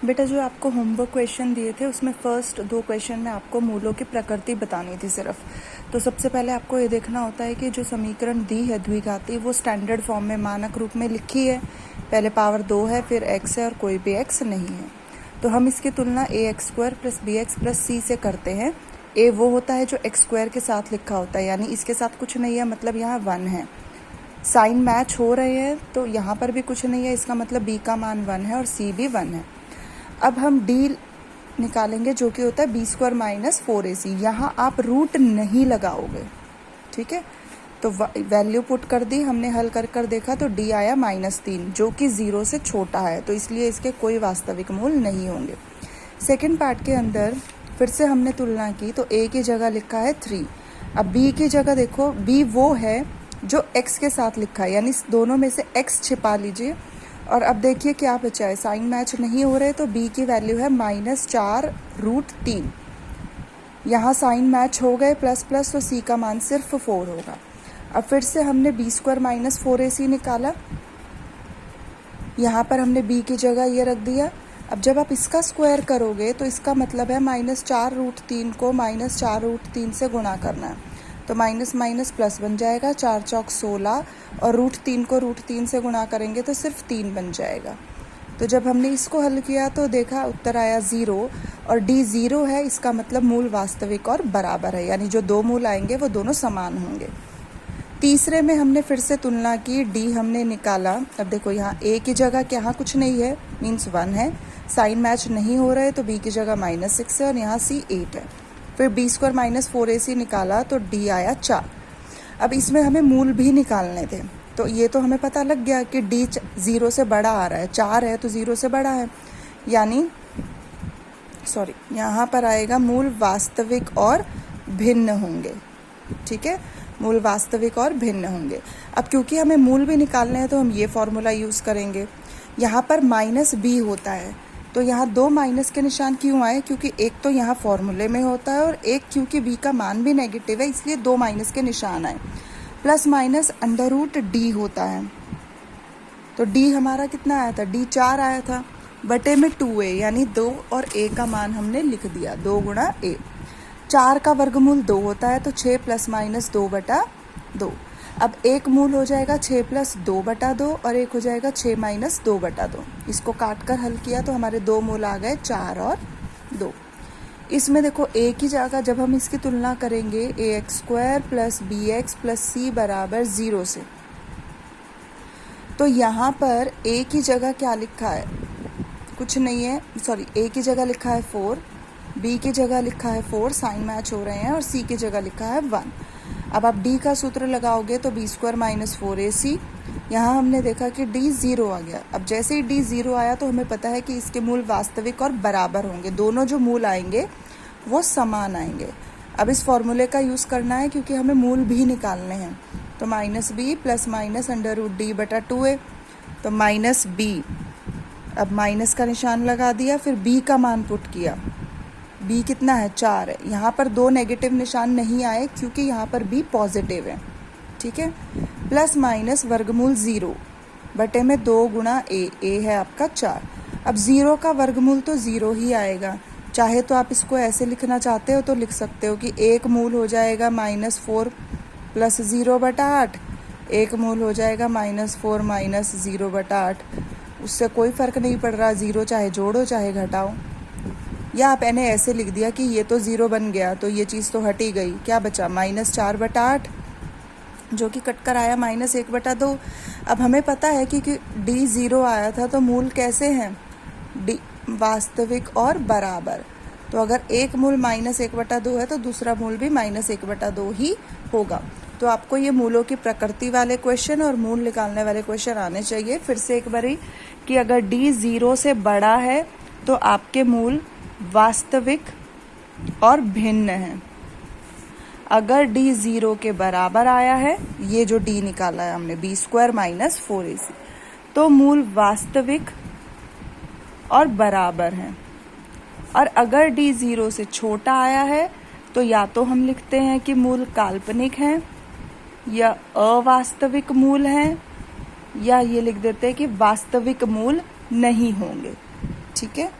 बेटा जो आपको होमवर्क क्वेश्चन दिए थे उसमें फर्स्ट 2 क्वेश्चन में आपको मूलों की प्रकृति बतानी थी सिर्फ। तो सबसे पहले आपको ये देखना होता है कि जो समीकरण दी है द्विघाती वो स्टैंडर्ड फॉर्म में मानक रूप में लिखी है। पहले पावर 2 है, फिर x है और कोई भी x नहीं है। तो हम इसकी तुलना ax² + bx + c से करते हैं। a वो होता है जो x² के साथ लिखा होता है, यानी इसके साथ कुछ नहीं है, मतलब यहाँ 1 है। साइन मैच हो रहे हैं तो यहाँ पर भी कुछ नहीं है, इसका मतलब b का मान 1 है और c भी 1 है। अब हम d निकालेंगे जो कि होता है b² - 4ac। यहाँ आप रूट नहीं लगाओगे, ठीक है। तो वैल्यू पुट कर दी हमने, हल कर देखा तो d आया -3 जो कि 0 से छोटा है, तो इसलिए इसके कोई वास्तविक मूल नहीं होंगे। सेकंड पार्ट के अंदर फिर से हमने तुलना की तो a की जगह लिखा है 3। अब b की जगह देखो, b वो है जो x के साथ लिखा है, यानी दोनों में से x छिपा लीजिए। और अब देखिए क्या बचा है, साइन मैच नहीं हो रहे तो b की वैल्यू है -4√3। यहाँ साइन मैच हो गए प्लस तो c का मान सिर्फ 4 होगा। अब फिर से हमने b² - 4ac निकाला, यहाँ पर हमने b की जगह ये रख दिया। अब जब आप इसका स्क्वायर करोगे तो इसका मतलब है -4√3 को -4√3 से गुणा करना है, तो माइनस प्लस बन जाएगा, 4 चौक 16 और √3 को √3 से गुणा करेंगे तो सिर्फ 3 बन जाएगा। तो जब हमने इसको हल किया तो देखा उत्तर आया 0 और d 0 है, इसका मतलब मूल वास्तविक और बराबर है, यानी जो दो मूल आएंगे वो दोनों समान होंगे। तीसरे में हमने फिर से तुलना की, d हमने निकाला। अब देखो यहाँ a की जगह क्या, यहाँ कुछ नहीं है, मीन्स 1 है। साइन मैच नहीं हो रहे तो b की जगह -6 है और यहाँ c 8 है। फिर b² - 4ac निकाला तो d आया 4। अब इसमें हमें मूल भी निकालने थे, तो ये तो हमें पता लग गया कि d 0 से बड़ा आ रहा है, 4 है तो 0 से बड़ा है, यानी यहाँ पर आएगा मूल वास्तविक और भिन्न होंगे, ठीक है। मूल वास्तविक और भिन्न होंगे। अब क्योंकि हमें मूल भी निकालने हैं तो हम ये फॉर्मूला यूज़ करेंगे। यहाँ पर -b होता है, तो यहाँ 2 माइनस के निशान क्यों आए, क्योंकि एक तो यहाँ फॉर्मूले में होता है और एक क्योंकि b का मान भी नेगेटिव है, इसलिए 2 माइनस के निशान आए। प्लस माइनस √d होता है, तो d हमारा कितना आया था, d 4 आया था, बटे में 2a, यानी 2 और a का मान हमने लिख दिया, 2 गुणा a। 4 का वर्गमूल 2 होता है, तो 6 ± 2/2। अब एक मूल हो जाएगा 6 + 2/2 और एक हो जाएगा 6 - 2/2। इसको काट कर हल किया तो हमारे 2 मूल आ गए, 4 और 2। इसमें देखो a की जगह जब हम इसकी तुलना करेंगे ax² + bx + c = 0 से, तो यहाँ पर a की जगह क्या लिखा है, कुछ नहीं है, a की जगह लिखा है 4, b की जगह लिखा है 4, साइन मैच हो रहे हैं, और c की जगह लिखा है 1। अब आप d का सूत्र लगाओगे तो b² - 4ac। यहाँ हमने देखा कि d 0 आ गया। अब जैसे ही d 0 आया तो हमें पता है कि इसके मूल वास्तविक और बराबर होंगे, दोनों जो मूल आएंगे वो समान आएंगे। अब इस फॉर्मूले का यूज़ करना है क्योंकि हमें मूल भी निकालने हैं, तो -b + √d/2a, तो -b। अब माइनस का निशान लगा दिया, फिर b का मान पुट किया, b कितना है, 4 है। यहाँ पर 2 नेगेटिव निशान नहीं आए क्योंकि यहाँ पर b पॉजिटिव है, ठीक है। प्लस माइनस वर्गमूल 0 बटे में 2 गुणा a है आपका 4। अब 0 का वर्गमूल तो 0 ही आएगा, चाहे तो आप इसको ऐसे लिखना चाहते हो तो लिख सकते हो कि एक मूल हो जाएगा -4 + 0/8, एक मूल हो जाएगा -4 - 0/8। उससे कोई फ़र्क नहीं पड़ रहा, 0 चाहे जोड़ो चाहे घटाओ। या आप मैंने ऐसे लिख दिया कि ये तो 0 बन गया तो ये चीज़ तो हट ही गई, क्या बचा -4/8 जो कि कट कर आया -1/2। अब हमें पता है कि d 0 आया था तो मूल कैसे हैं, d वास्तविक और बराबर। तो अगर एक मूल -1/2 है तो दूसरा मूल भी -1/2 ही होगा। तो आपको ये मूलों की प्रकृति वाले क्वेश्चन और मूल निकालने वाले क्वेश्चन आने चाहिए। फिर से एक बारी कि अगर d 0 से बड़ा है तो आपके मूल वास्तविक और भिन्न है। अगर d 0 के बराबर आया है, ये जो d निकाला है हमने b² - 4ac, तो मूल वास्तविक और बराबर है। और अगर d 0 से छोटा आया है तो या तो हम लिखते हैं कि मूल काल्पनिक हैं या अवास्तविक मूल हैं, या ये लिख देते हैं कि वास्तविक मूल नहीं होंगे, ठीक है।